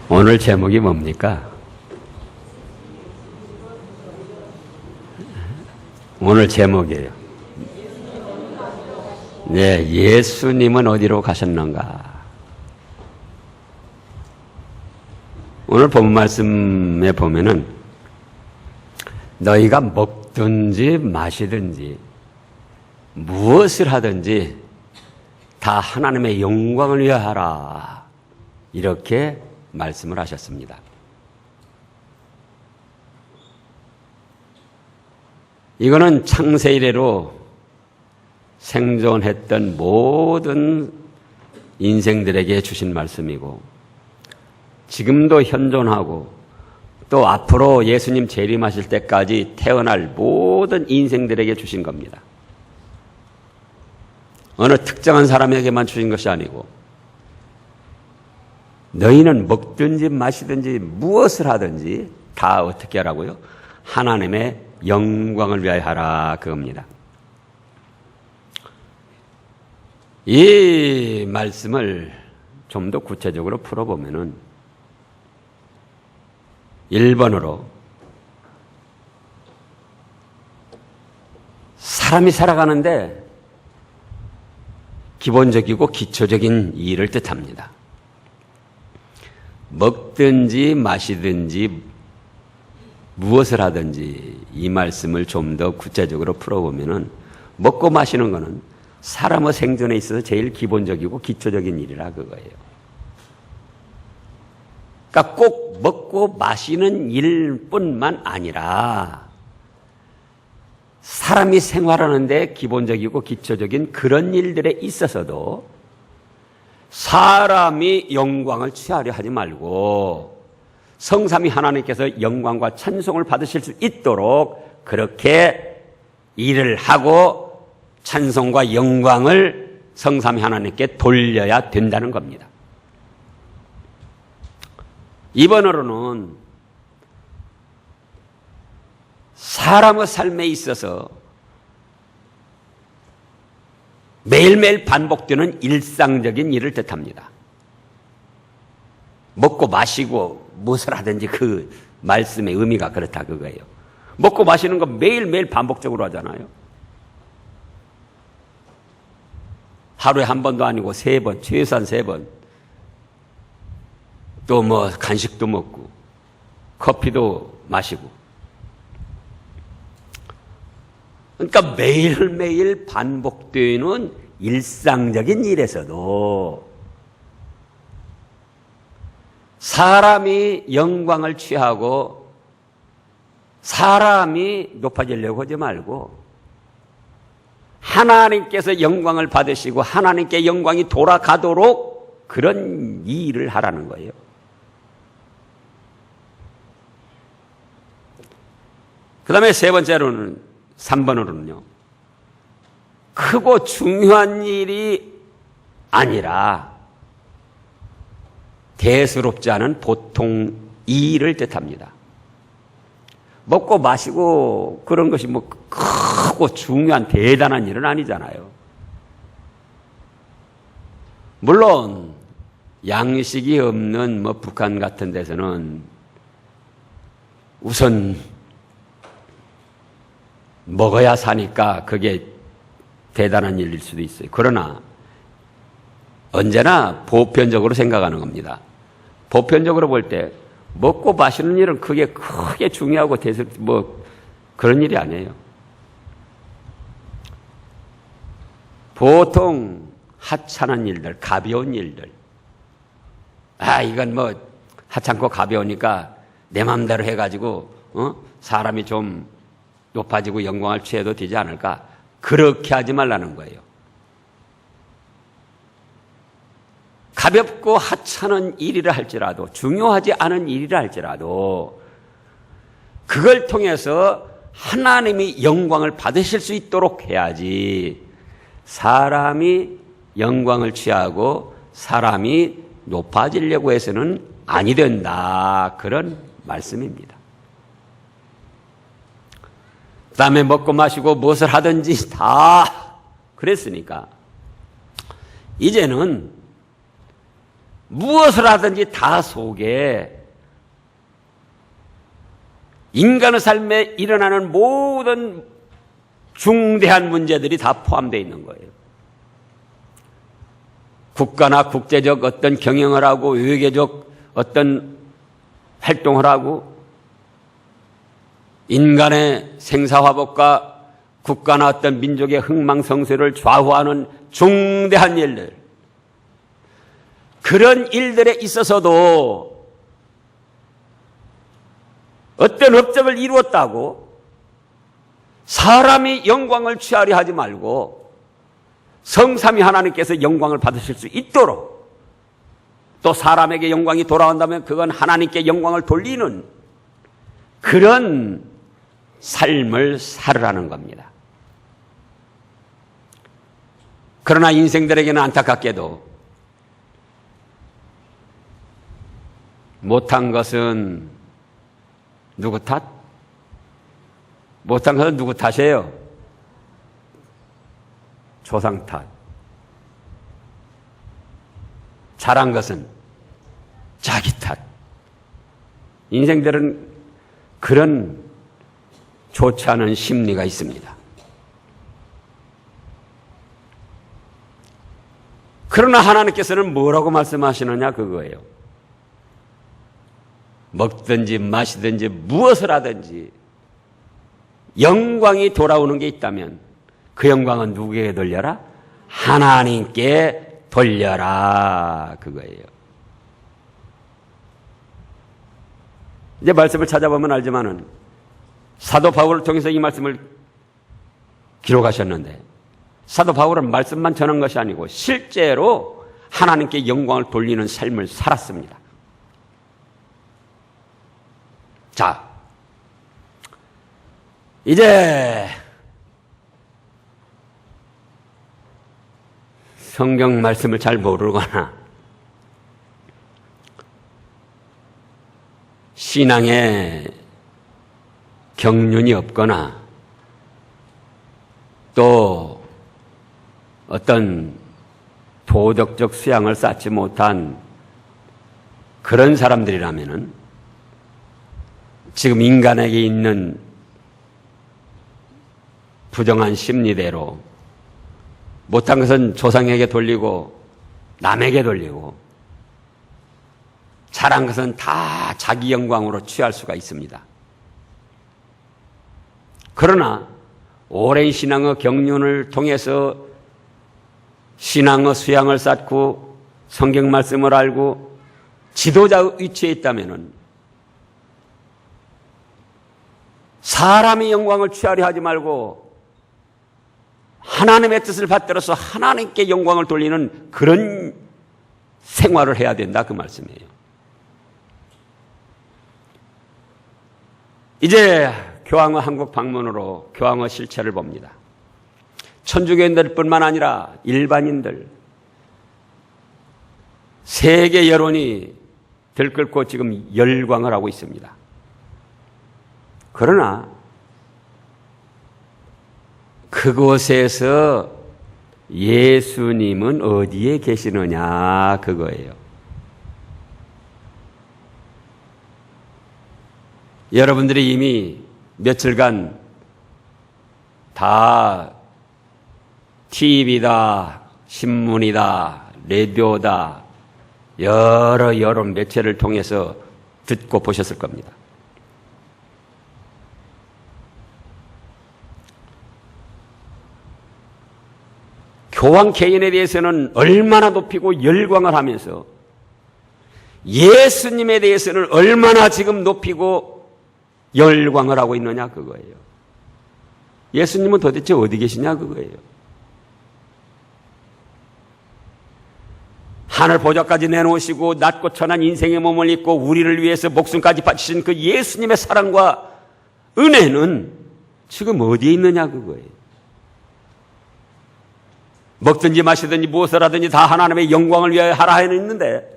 오늘 제목이 뭡니까? 오늘 제목이에요. 네, 예수님은 어디로 가셨는가? 오늘 본 말씀에 보면은 너희가 먹든지 마시든지 무엇을 하든지 다 하나님의 영광을 위하여 하라. 이렇게 말씀을 하셨습니다. 이거는 창세 이래로 생존했던 모든 인생들에게 주신 말씀이고 지금도 현존하고 또 앞으로 예수님 재림하실 때까지 태어날 모든 인생들에게 주신 겁니다. 어느 특정한 사람에게만 주신 것이 아니고 너희는 먹든지 마시든지 무엇을 하든지 다 어떻게 하라고요? 하나님의 영광을 위하여 하라 그겁니다. 이 말씀을 좀 더 구체적으로 풀어보면은 1번으로 사람이 살아가는데 기본적이고 기초적인 일을 뜻합니다. 먹든지 마시든지 무엇을 하든지 이 말씀을 좀 더 구체적으로 풀어보면은 먹고 마시는 것은 사람의 생존에 있어서 제일 기본적이고 기초적인 일이라 그거예요. 그러니까 꼭 먹고 마시는 일뿐만 아니라 사람이 생활하는데 기본적이고 기초적인 그런 일들에 있어서도 사람이 영광을 취하려 하지 말고 성삼위 하나님께서 영광과 찬송을 받으실 수 있도록 그렇게 일을 하고 찬송과 영광을 성삼위 하나님께 돌려야 된다는 겁니다. 2번으로는 사람의 삶에 있어서 매일매일 반복되는 일상적인 일을 뜻합니다. 먹고 마시고 무엇을 하든지 그 말씀의 의미가 그렇다 그거예요. 먹고 마시는 거 매일매일 반복적으로 하잖아요. 하루에 한 번도 아니고 3번, 최소한 3번. 또 뭐 간식도 먹고 커피도 마시고. 그러니까 매일매일 반복되는 일상적인 일에서도 사람이 영광을 취하고 사람이 높아지려고 하지 말고 하나님께서 영광을 받으시고 하나님께 영광이 돌아가도록 그런 일을 하라는 거예요. 그 다음에 3번째로는 3번으로는요. 크고 중요한 일이 아니라 대수롭지 않은 보통 일을 뜻합니다. 먹고 마시고 그런 것이 뭐 크고 중요한 대단한 일은 아니잖아요. 물론 양식이 없는 뭐 북한 같은 데서는 우선 먹어야 사니까 그게 대단한 일일 수도 있어요. 그러나 언제나 보편적으로 생각하는 겁니다. 보편적으로 볼 때 먹고 마시는 일은 크게 중요하고 뭐 그런 일이 아니에요. 보통 하찮은 일들, 가벼운 일들. 이건 뭐 하찮고 가벼우니까 내 마음대로 해가지고 사람이 좀 높아지고 영광을 취해도 되지 않을까? 그렇게 하지 말라는 거예요. 가볍고 하찮은 일이라 할지라도 중요하지 않은 일이라 할지라도 그걸 통해서 하나님이 영광을 받으실 수 있도록 해야지 사람이 영광을 취하고 사람이 높아지려고 해서는 아니 된다. 그런 말씀입니다. 그 다음에 먹고 마시고 무엇을 하든지 다 그랬으니까 이제는 무엇을 하든지 다 속에 인간의 삶에 일어나는 모든 중대한 문제들이 다 포함되어 있는 거예요. 국가나 국제적 어떤 경영을 하고 외교적 어떤 활동을 하고 인간의 생사화복과 국가나 어떤 민족의 흥망성쇠를 좌우하는 중대한 일들, 그런 일들에 있어서도 어떤 업적을 이루었다고 사람이 영광을 취하려 하지 말고 성삼위 하나님께서 영광을 받으실 수 있도록, 또 사람에게 영광이 돌아온다면 그건 하나님께 영광을 돌리는 그런 삶을 살으라는 겁니다. 그러나 인생들에게는 안타깝게도 못한 것은 누구 탓? 못한 것은 누구 탓이에요? 조상 탓. 잘한 것은 자기 탓. 인생들은 그런 좋지 않은 심리가 있습니다. 그러나 하나님께서는 뭐라고 말씀하시느냐 그거예요. 먹든지 마시든지 무엇을 하든지 영광이 돌아오는 게 있다면 그 영광은 누구에게 돌려라? 하나님께 돌려라, 그거예요. 이제 말씀을 찾아보면 알지만은 사도 바울을 통해서 이 말씀을 기록하셨는데, 사도 바울은 말씀만 전한 것이 아니고 실제로 하나님께 영광을 돌리는 삶을 살았습니다. 자, 이제 성경 말씀을 잘 모르거나 신앙에 경륜이 없거나 또 어떤 도덕적 수양을 쌓지 못한 그런 사람들이라면은 지금 인간에게 있는 부정한 심리대로 못한 것은 조상에게 돌리고 남에게 돌리고 잘한 것은 다 자기 영광으로 취할 수가 있습니다. 그러나 오랜 신앙의 경륜을 통해서 신앙의 수양을 쌓고 성경 말씀을 알고 지도자의 위치에 있다면은 사람의 영광을 취하려 하지 말고 하나님의 뜻을 받들어서 하나님께 영광을 돌리는 그런 생활을 해야 된다, 그 말씀이에요. 이제 교황의 한국 방문으로 교황의 실체를 봅니다. 천주교인들뿐만 아니라 일반인들, 세계 여론이 들끓고 지금 열광을 하고 있습니다. 그러나 그곳에서 예수님은 어디에 계시느냐 그거예요. 여러분들이 이미 며칠간 다 TV다, 신문이다, 라디오다, 여러 매체를 통해서 듣고 보셨을 겁니다. 교황 개인에 대해서는 얼마나 높이고 열광을 하면서 예수님에 대해서는 얼마나 지금 높이고 열광을 하고 있느냐 그거예요. 예수님은 도대체 어디 계시냐 그거예요. 하늘 보좌까지 내놓으시고 낮고 천한 인생의 몸을 입고 우리를 위해서 목숨까지 바치신 그 예수님의 사랑과 은혜는 지금 어디에 있느냐 그거예요. 먹든지 마시든지 무엇을 하든지 다 하나님의 영광을 위하여 하라 했는데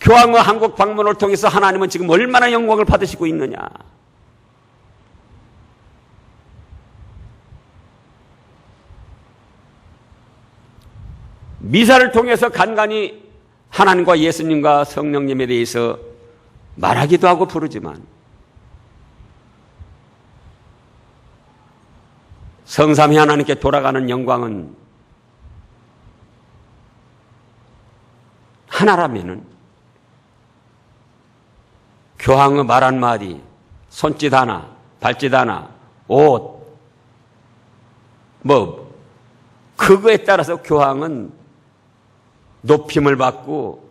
교황의 한국 방문을 통해서 하나님은 지금 얼마나 영광을 받으시고 있느냐. 미사를 통해서 간간히 하나님과 예수님과 성령님에 대해서 말하기도 하고 부르지만 성삼위 하나님께 돌아가는 영광은 하나라면은 교황의 말 한마디, 손짓 하나, 발짓 하나, 옷, 그거에 따라서 교황은 높임을 받고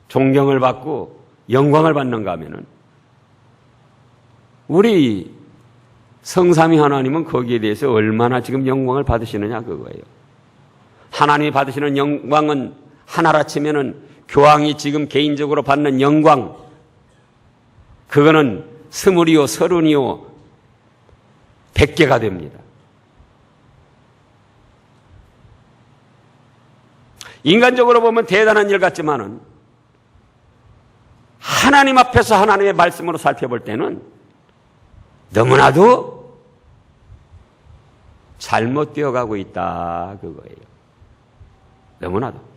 존경을 받고 영광을 받는가 하면은 우리 성삼위 하나님은 거기에 대해서 얼마나 지금 영광을 받으시느냐 그거예요. 하나님이 받으시는 영광은 하나라 치면은 교황이 지금 개인적으로 받는 영광 그거는 20이요 30이요 100개가 됩니다. 인간적으로 보면 대단한 일 같지만은 하나님 앞에서 하나님의 말씀으로 살펴볼 때는 너무나도 잘못되어 가고 있다 그거예요. 너무나도.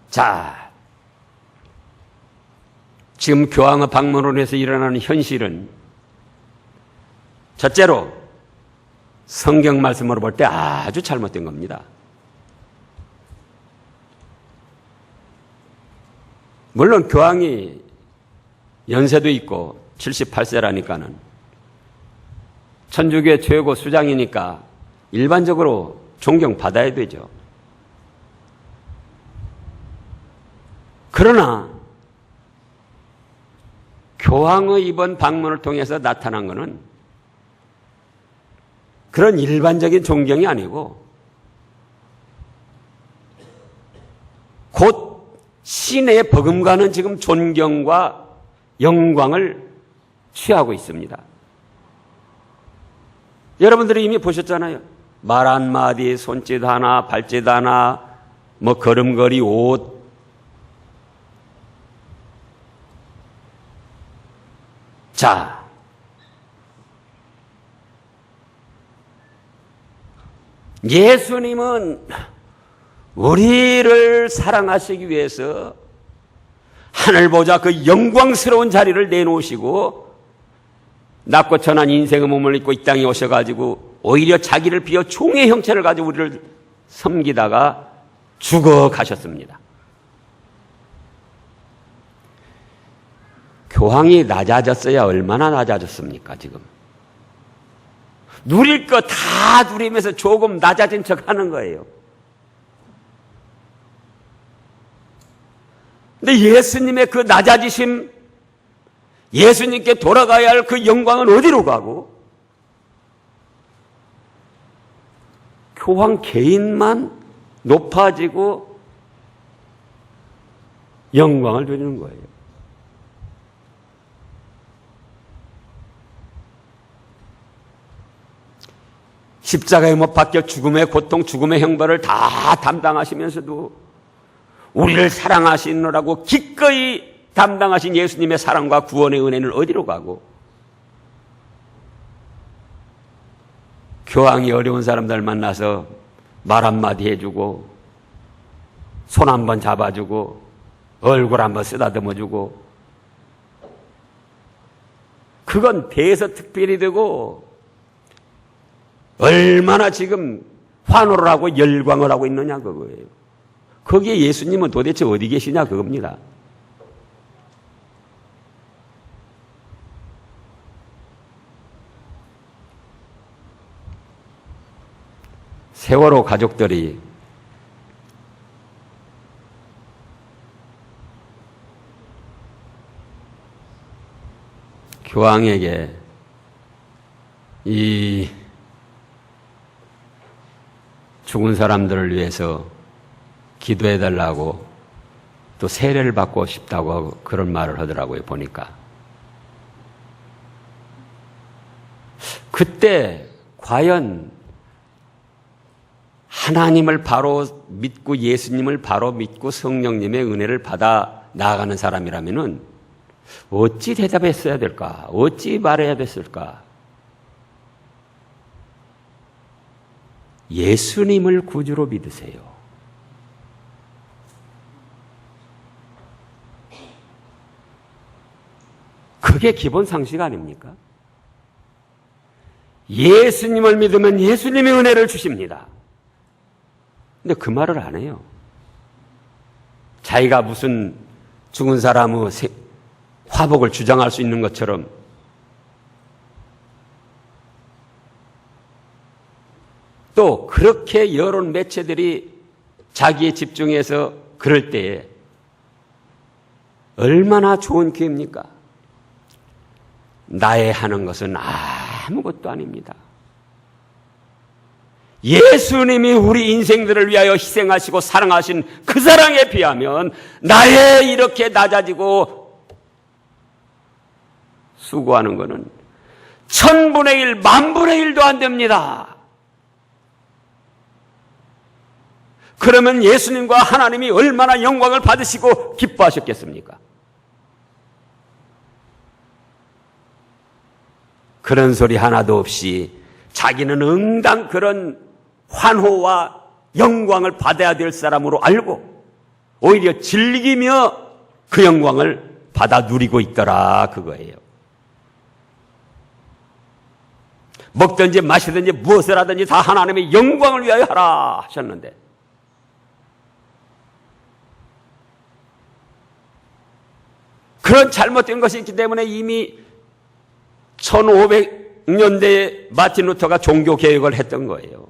자, 지금 교황의 방문으로 해서 일어나는 현실은 첫째로 성경 말씀으로 볼 때 아주 잘못된 겁니다. 물론 교황이 연세도 있고 78세라니까는 천주교의 최고 수장이니까 일반적으로 존경받아야 되죠. 그러나 교황의 이번 방문을 통해서 나타난 것은 그런 일반적인 존경이 아니고 곧 신의 버금가는 지금 존경과 영광을 취하고 있습니다. 여러분들이 이미 보셨잖아요. 말 한마디, 손짓 하나, 발짓 하나, 걸음걸이, 옷. 자, 예수님은 우리를 사랑하시기 위해서 하늘 보자 그 영광스러운 자리를 내놓으시고 낮고 천한 인생의 몸을 입고 이 땅에 오셔가지고 오히려 자기를 비워 종의 형체를 가지고 우리를 섬기다가 죽어가셨습니다. 교황이 낮아졌어야 얼마나 낮아졌습니까 지금. 누릴 거 다 누리면서 조금 낮아진 척 하는 거예요. 근데 예수님의 그 낮아지심, 예수님께 돌아가야 할 그 영광은 어디로 가고? 교황 개인만 높아지고 영광을 누리는 거예요. 십자가에 못 박혀 죽음의 고통, 죽음의 형벌을 다 담당하시면서도 우리를 사랑하시느라고 기꺼이 담당하신 예수님의 사랑과 구원의 은혜는 어디로 가고, 교황이 어려운 사람들 만나서 말 한마디 해주고 손 한번 잡아주고 얼굴 한번 쓰다듬어주고, 그건 대서특필이 되고 얼마나 지금 환호를 하고 열광을 하고 있느냐 그거예요. 거기에 예수님은 도대체 어디 계시냐 그겁니다. 세월호 가족들이 교황에게 이 죽은 사람들을 위해서 기도해달라고 또 세례를 받고 싶다고 그런 말을 하더라고요, 보니까. 그때 과연 하나님을 바로 믿고 예수님을 바로 믿고 성령님의 은혜를 받아 나아가는 사람이라면은 어찌 대답했어야 될까? 어찌 말해야 됐을까? 예수님을 구주로 믿으세요. 그게 기본 상식 아닙니까? 예수님을 믿으면 예수님의 은혜를 주십니다. 근데 그 말을 안 해요. 자기가 무슨 죽은 사람의 화복을 주장할 수 있는 것처럼 또 그렇게 여론 매체들이 자기에 집중해서 그럴 때에 얼마나 좋은 기회입니까? 나의 하는 것은 아무것도 아닙니다. 예수님이 우리 인생들을 위하여 희생하시고 사랑하신 그 사랑에 비하면 나의 이렇게 낮아지고 수고하는 것은 1000분의 1, 10,000분의 1도 안 됩니다. 그러면 예수님과 하나님이 얼마나 영광을 받으시고 기뻐하셨겠습니까? 그런 소리 하나도 없이 자기는 응당 그런 환호와 영광을 받아야 될 사람으로 알고 오히려 즐기며 그 영광을 받아 누리고 있더라 그거예요. 먹든지 마시든지 무엇을 하든지 다 하나님의 영광을 위하여 하라 하셨는데 그런 잘못된 것이 있기 때문에 이미 1500년대에 마틴 루터가 종교개혁을 했던 거예요.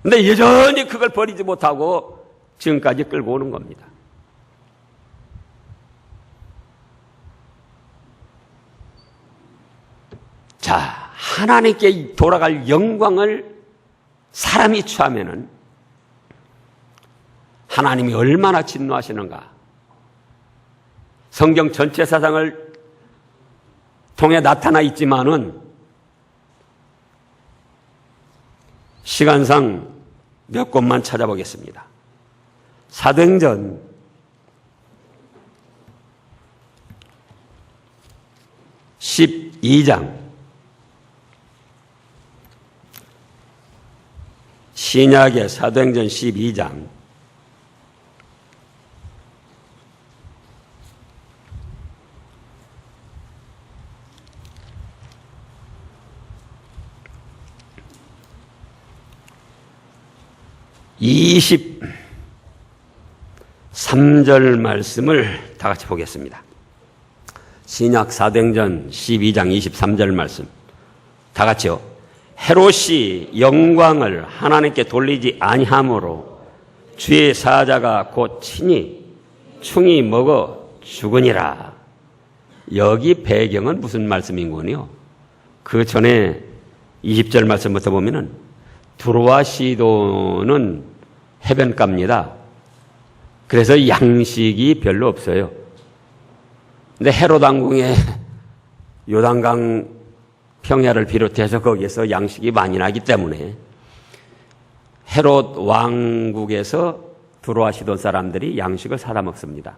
근데 여전히 그걸 버리지 못하고 지금까지 끌고 오는 겁니다. 자, 하나님께 돌아갈 영광을 사람이 취하면은 하나님이 얼마나 진노하시는가. 성경 전체 사상을 통해 나타나 있지만은 시간상 몇 곳만 찾아보겠습니다. 사도행전 12장 신약의 사도행전 12장 23절 말씀을 다 같이 보겠습니다. 신약 사도행전 12장 23절 말씀 다 같이요. 헤롯이 영광을 하나님께 돌리지 아니하므로 주의 사자가 곧 친히 충이 먹어 죽으니라. 여기 배경은 무슨 말씀인군요? 그 전에 20절 말씀부터 보면은 두로와 시도는 해변가입니다. 그래서 양식이 별로 없어요. 근데 헤롯 왕궁에 요단강 평야를 비롯해서 거기에서 양식이 많이 나기 때문에 헤롯 왕국에서 두로와 시돈 사람들이 양식을 사다 먹습니다.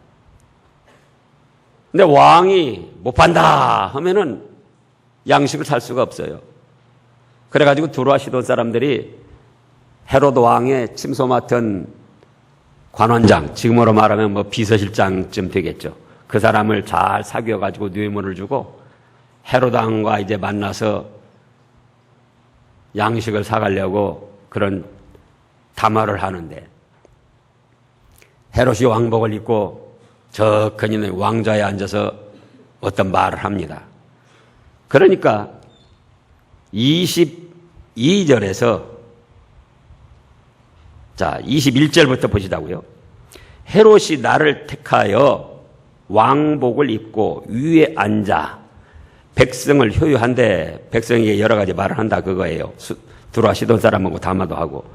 근데 왕이 못 판다 하면은 양식을 살 수가 없어요. 그래가지고 두로와 시돈 사람들이 헤롯 왕의 침소 맡은 관원장, 지금으로 말하면 뭐 비서실장쯤 되겠죠. 그 사람을 잘 사귀어가지고 뇌물을 주고 헤롯 왕과 이제 만나서 양식을 사가려고 그런 담화를 하는데 헤롯이 왕복을 입고 적은히 왕좌에 앉아서 어떤 말을 합니다. 그러니까 22절에서 자, 21절부터 보시자고요. 헤롯이 나를 택하여 왕복을 입고 위에 앉아 백성을 효유한데 백성에게 여러 가지 말을 한다 그거예요. 두로와 시돈 사람하고 담화도 하고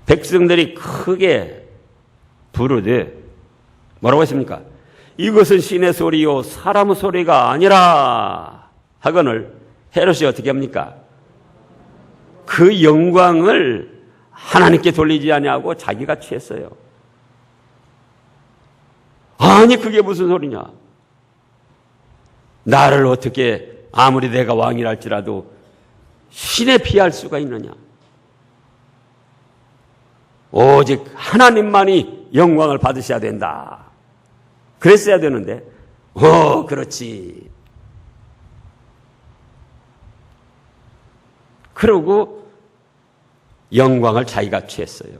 백성들이 크게 부르되 뭐라고 했습니까? 이것은 신의 소리요 사람의 소리가 아니라 하거늘 헤롯이 어떻게 합니까? 그 영광을 하나님께 돌리지 아니하고 자기가 취했어요. 아니 그게 무슨 소리냐? 나를 어떻게 아무리 내가 왕이랄지라도 신에 비할 수가 있느냐? 오직 하나님만이 영광을 받으셔야 된다. 그랬어야 되는데, 그렇지. 그러고 영광을 자기가 취했어요.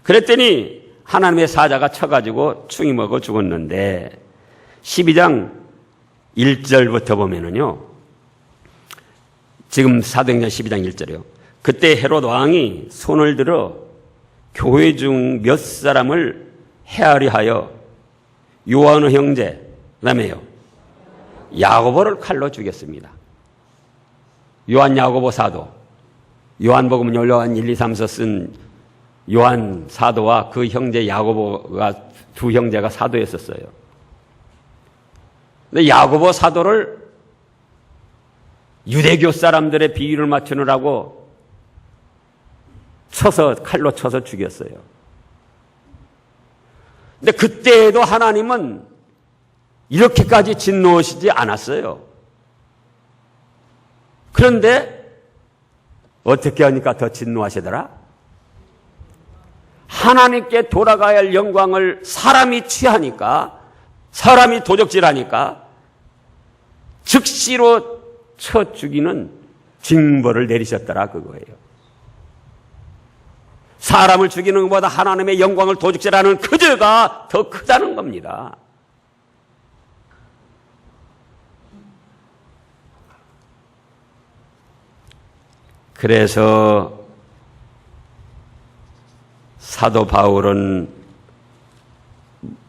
그랬더니 하나님의 사자가 쳐가지고 충이 먹어 죽었는데 12장 1절부터 보면은요. 지금 사도행전 12장 1절이요. 그때 헤롯 왕이 손을 들어 교회 중 몇 사람을 해하려 하여 요한의 형제, 그 다음에요. 야고보를 칼로 죽였습니다. 요한 야고보 사도, 요한복음 요한 1, 2, 3서 쓴 요한 사도와 그 형제 야고보가 두 형제가 사도였었어요. 근데 야고보 사도를 유대교 사람들의 비위를 맞추느라고 칼로 쳐서 죽였어요. 근데 그때에도 하나님은 이렇게까지 진노하시지 않았어요. 그런데 어떻게 하니까 더 진노하시더라? 하나님께 돌아가야 할 영광을 사람이 취하니까, 사람이 도적질하니까 즉시로 쳐 죽이는 징벌을 내리셨더라 그거예요. 사람을 죽이는 것보다 하나님의 영광을 도적질하는 그 죄가 더 크다는 겁니다. 그래서 사도 바울은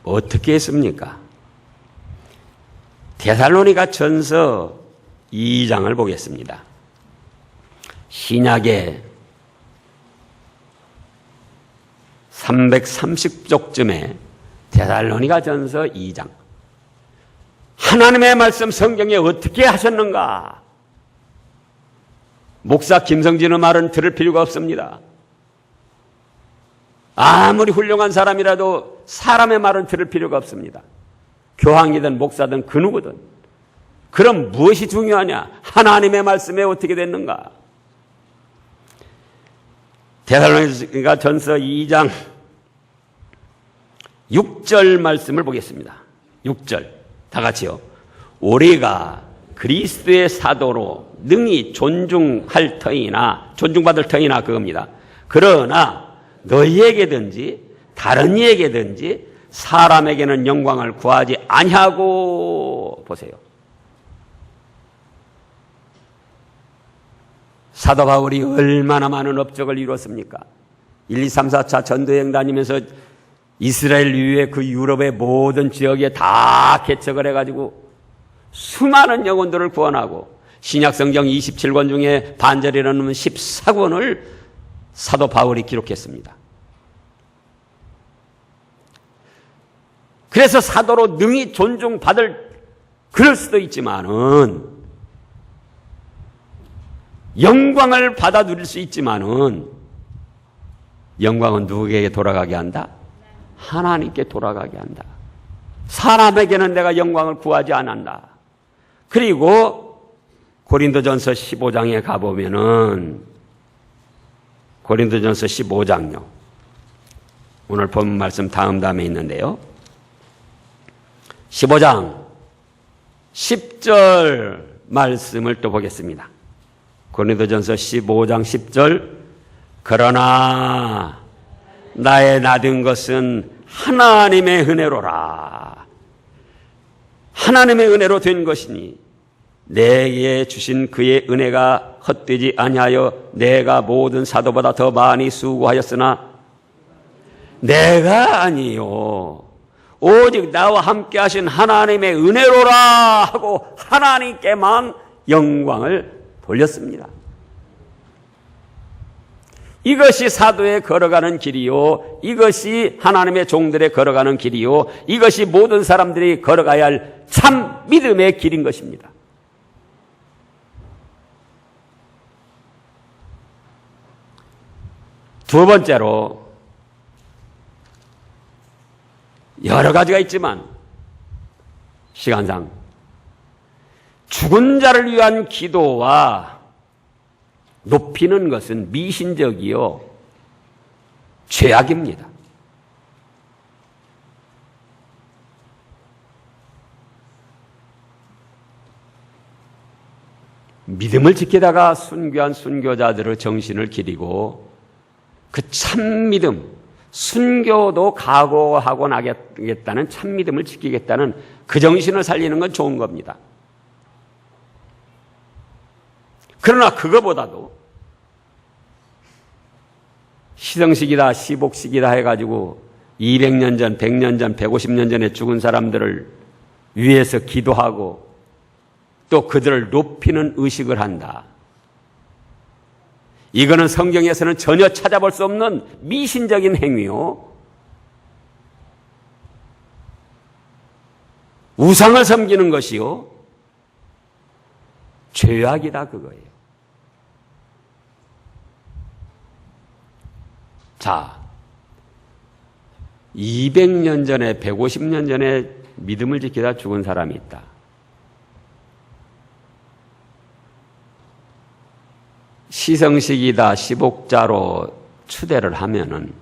어떻게 했습니까? 데살로니가 전서 2장을 보겠습니다. 신약의 330쪽쯤에 데살로니가 전서 2장. 하나님의 말씀 성경에 어떻게 하셨는가? 목사 김성진의 말은 들을 필요가 없습니다. 아무리 훌륭한 사람이라도 사람의 말은 들을 필요가 없습니다. 교황이든 목사든 그 누구든. 그럼 무엇이 중요하냐? 하나님의 말씀에 어떻게 됐는가? 데살로니가 전서 2장 6절 말씀을 보겠습니다. 6절 다 같이요. 우리가 그리스도의 사도로 능히 존중할 터이나 존중받을 터이나 그겁니다. 그러나 너희에게든지 다른 이에게든지 사람에게는 영광을 구하지 아니하고. 보세요. 사도 바울이 얼마나 많은 업적을 이뤘습니까? 1, 2, 3, 4차 전도여행 다니면서 이스라엘 이외의 그 유럽의 모든 지역에 다 개척을 해가지고 수많은 영혼들을 구원하고 신약성경 27권 중에 반절이라는 14권을 사도 바울이 기록했습니다. 그래서 사도로 능히 존중받을 그럴 수도 있지만은 영광을 받아 누릴 수 있지만은 영광은 누구에게 돌아가게 한다? 하나님께 돌아가게 한다. 사람에게는 내가 영광을 구하지 않는다. 그리고 고린도전서 15장에 가보면은 고린도전서 15장요. 오늘 본 말씀 다음에 있는데요. 15장 10절 말씀을 또 보겠습니다. 고린도전서 15장 10절. 그러나 나의 나된 것은 하나님의 은혜로라. 하나님의 은혜로 된 것이니 내게 주신 그의 은혜가 헛되지 아니하여 내가 모든 사도보다 더 많이 수고하였으나 내가 아니요 오직 나와 함께 하신 하나님의 은혜로라 하고 하나님께만 영광을 돌렸습니다. 이것이 사도의 걸어가는 길이요, 이것이 하나님의 종들의 걸어가는 길이요, 이것이 모든 사람들이 걸어가야 할 참 믿음의 길인 것입니다. 두 번째로 여러 가지가 있지만 시간상 죽은 자를 위한 기도와 높이는 것은 미신적이요 죄악입니다. 믿음을 지키다가 순교한 순교자들의 정신을 기리고 그 참믿음, 순교도 각오하고 나겠다는 참믿음을 지키겠다는 그 정신을 살리는 건 좋은 겁니다. 그러나 그거보다도 시성식이다, 시복식이다 해가지고 200년 전, 100년 전, 150년 전에 죽은 사람들을 위해서 기도하고 또 그들을 높이는 의식을 한다. 이거는 성경에서는 전혀 찾아볼 수 없는 미신적인 행위요. 우상을 섬기는 것이요. 죄악이다 그거예요. 자, 200년 전에 150년 전에 믿음을 지키다 죽은 사람이 있다. 시성식이다 시복자로 추대를 하면은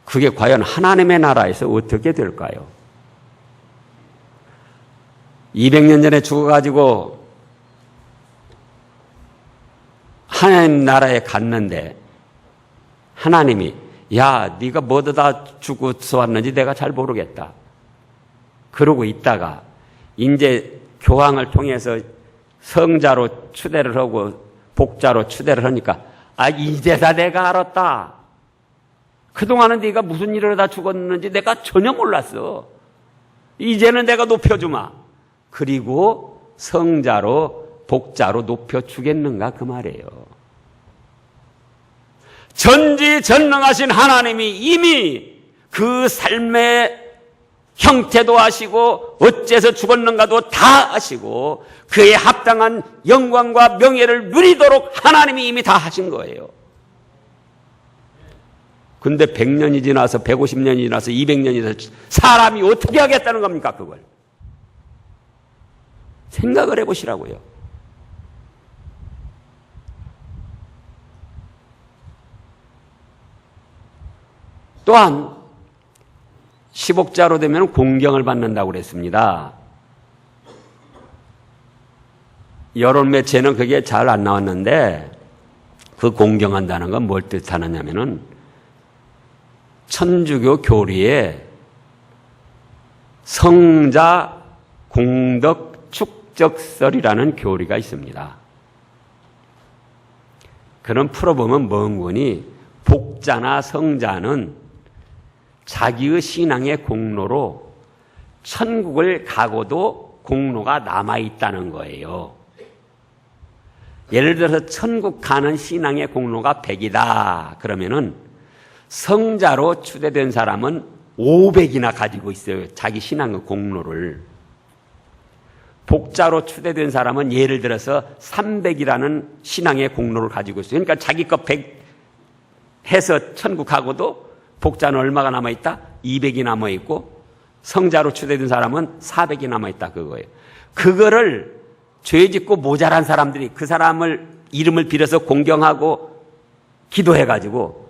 그게 과연 하나님의 나라에서 어떻게 될까요? 200년 전에 죽어가지고 하나님 나라에 갔는데 하나님이 야 네가 뭐다 죽어서 왔는지 내가 잘 모르겠다. 그러고 있다가 이제 교황을 통해서 성자로 추대를 하고 복자로 추대를 하니까 이제다 내가 알았다. 그동안은 네가 무슨 일을 하다 죽었는지 내가 전혀 몰랐어. 이제는 내가 높여주마. 그리고 성자로 복자로 높여주겠는가 그 말이에요. 전지전능하신 하나님이 이미 그 삶의 형태도 아시고 어째서 죽었는가도 다 아시고 그에 합당한 영광과 명예를 누리도록 하나님이 이미 다 하신 거예요. 근데 100년이 지나서 150년이 지나서 200년이 지나서 사람이 어떻게 하겠다는 겁니까 그걸? 생각을 해보시라고요. 또한 시복자로 되면 공경을 받는다고 그랬습니다. 여론 매체는 그게 잘 안 나왔는데 그 공경한다는 건 뭘 뜻하느냐면은 천주교 교리에 성자 공덕 축적설이라는 교리가 있습니다. 그런 풀어보면 뭔거니 복자나 성자는 자기의 신앙의 공로로 천국을 가고도 공로가 남아있다는 거예요. 예를 들어서 천국 가는 신앙의 공로가 100이다. 그러면은 성자로 추대된 사람은 500이나 가지고 있어요. 자기 신앙의 공로를. 복자로 추대된 사람은 예를 들어서 300이라는 신앙의 공로를 가지고 있어요. 그러니까 자기 거 100 해서 천국 가고도 복자는 얼마가 남아있다? 200이 남아있고 성자로 추대된 사람은 400이 남아있다 그거예요. 그거를 죄 짓고 모자란 사람들이 그 사람을 이름을 빌어서 공경하고 기도해가지고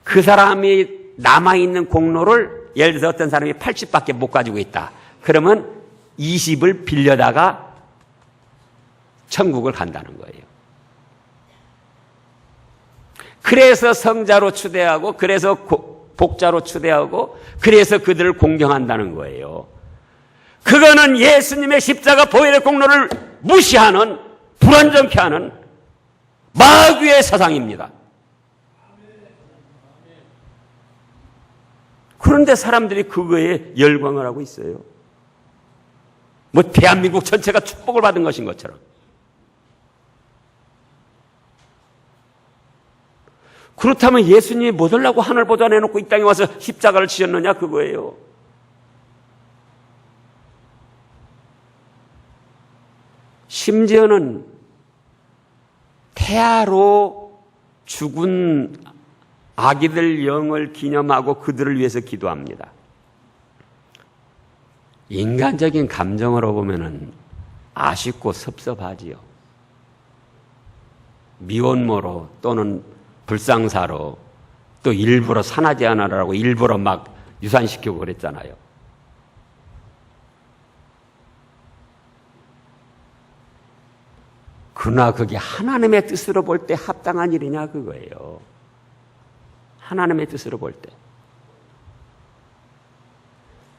그 사람이 남아있는 공로를 예를 들어서 어떤 사람이 80밖에 못 가지고 있다. 그러면 20을 빌려다가 천국을 간다는 거예요. 그래서 성자로 추대하고 그래서 복자로 추대하고 그래서 그들을 공경한다는 거예요. 그거는 예수님의 십자가 보혈의 공로를 무시하는 불완전케 하는 마귀의 사상입니다. 그런데 사람들이 그거에 열광을 하고 있어요. 뭐 대한민국 전체가 축복을 받은 것인 것처럼. 그렇다면 예수님이 뭐 하려고 하늘 보좌 내놓고 이 땅에 와서 십자가를 지셨느냐 그거예요. 심지어는 태아로 죽은 아기들 영을 기념하고 그들을 위해서 기도합니다. 인간적인 감정으로 보면은 아쉽고 섭섭하지요. 미혼모로 또는 불상사로 또 일부러 산하제 하나라고 일부러 막 유산시키고 그랬잖아요. 그러나 그게 하나님의 뜻으로 볼 때 합당한 일이냐 그거예요. 하나님의 뜻으로 볼 때.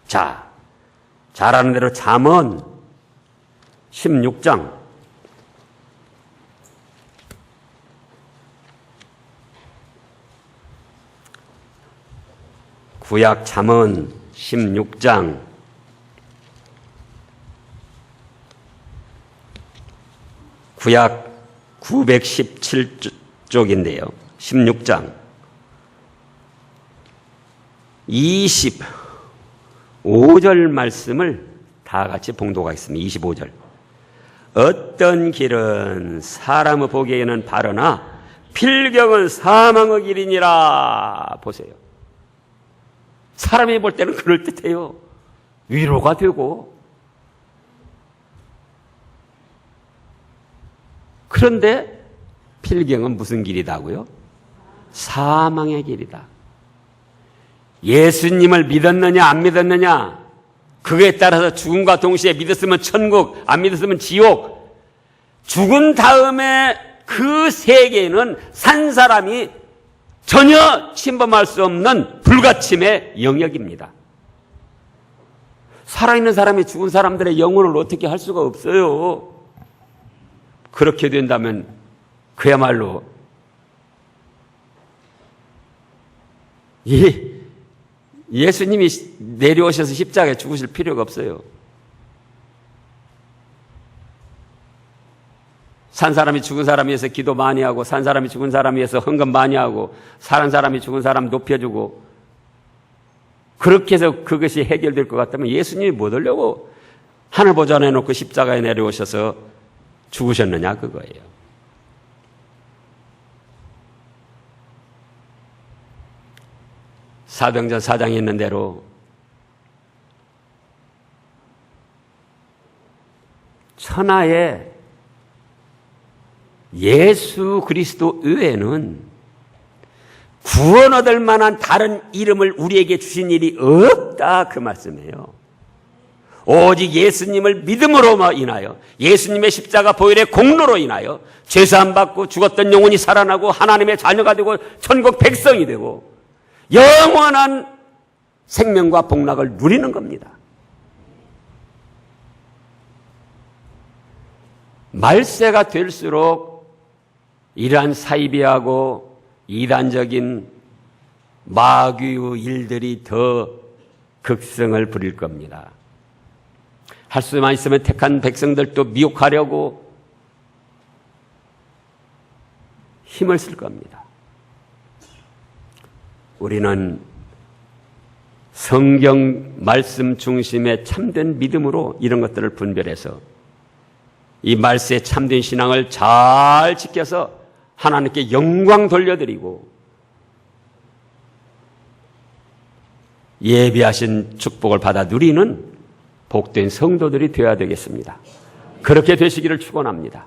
자, 잘 아는 대로 잠언 16장 구약 잠언 16장 구약 917쪽인데요. 16장 25절 말씀을 다 같이 봉독하겠습니다. 25절. 어떤 길은 사람의 보기에는 바르나 필경은 사망의 길이니라. 보세요. 사람이 볼 때는 그럴듯해요. 위로가 되고. 그런데 필경은 무슨 길이다고요? 사망의 길이다. 예수님을 믿었느냐 안 믿었느냐 그거에 따라서 죽음과 동시에 믿었으면 천국, 안 믿었으면 지옥. 죽은 다음에 그 세계에는 산 사람이 전혀 침범할 수 없는 불가침의 영역입니다. 살아있는 사람이 죽은 사람들의 영혼을 어떻게 할 수가 없어요. 그렇게 된다면 그야말로 예수님이 내려오셔서 십자가에 죽으실 필요가 없어요. 산 사람이 죽은 사람에 위해서 기도 많이 하고, 산 사람이 죽은 사람에 위해서 헌금 많이 하고, 살은 사람이 죽은 사람 높여주고, 그렇게 해서 그것이 해결될 것 같다면 예수님이 못 오려고 하늘 보좌에 놓고 십자가에 내려오셔서 죽으셨느냐 그거예요. 사도행전 4장에 있는 대로 천하에 예수 그리스도 외에는 구원 얻을 만한 다른 이름을 우리에게 주신 일이 없다 그 말씀이에요. 오직 예수님을 믿음으로 인하여 예수님의 십자가 보혈의 공로로 인하여 죄사함 받고 죽었던 영혼이 살아나고 하나님의 자녀가 되고 천국 백성이 되고 영원한 생명과 복락을 누리는 겁니다. 말세가 될수록 이러한 사이비하고 이단적인 마귀의 일들이 더 극성을 부릴 겁니다. 할 수만 있으면 택한 백성들도 미혹하려고 힘을 쓸 겁니다. 우리는 성경 말씀 중심의 참된 믿음으로 이런 것들을 분별해서 이 말세의 참된 신앙을 잘 지켜서 하나님께 영광 돌려드리고 예비하신 축복을 받아 누리는 복된 성도들이 되어야 되겠습니다. 그렇게 되시기를 축원합니다.